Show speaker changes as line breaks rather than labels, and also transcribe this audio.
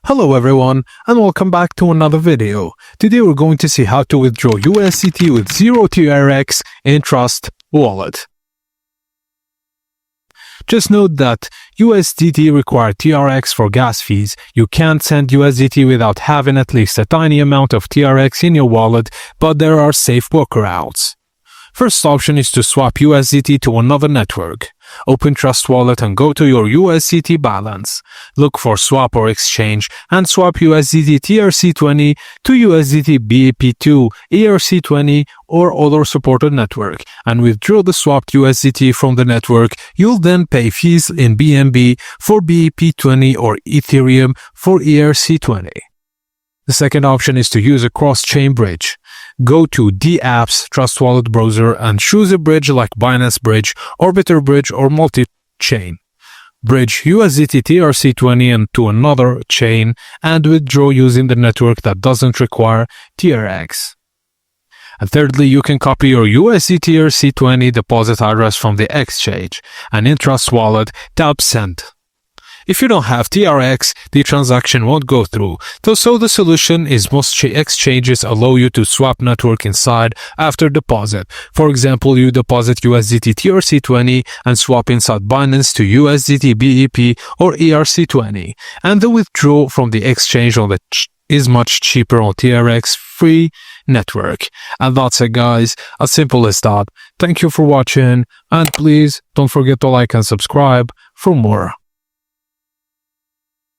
Hello everyone and welcome back to another video. Today we're going to see how to withdraw USDT with 0 TRX in Trust Wallet. Just note that USDT requires TRX for gas fees. You can't send USDT without having at least a tiny amount of TRX in your wallet, but there are safe workarounds. First option is to swap USDT to another network. Open Trust Wallet and go to your USDT balance. Look for swap or exchange and swap USDT TRC20 to USDT BEP2 ERC20 or other supported network and withdraw the swapped USDT from the network. You'll then pay fees in BNB for BEP20 or Ethereum for ERC20. The second option is to use a cross-chain bridge. Go to the app's Trust Wallet browser and choose a bridge like Binance Bridge, Orbiter Bridge, or Multi-Chain. Bridge USDT TRC20 into another chain and withdraw using the network that doesn't require TRX. And thirdly, you can copy your USDT TRC20 deposit address from the exchange and in Trust Wallet, tap Send. If you don't have TRX, the transaction won't go through. So the solution is most exchanges allow you to swap network inside after deposit. For example, you deposit USDT TRC20 and swap inside Binance to USDT BEP or ERC20. And the withdrawal from the exchange on the is much cheaper on TRX free network. And that's it guys, as simple as that. Thank you for watching and please don't forget to like and subscribe for more.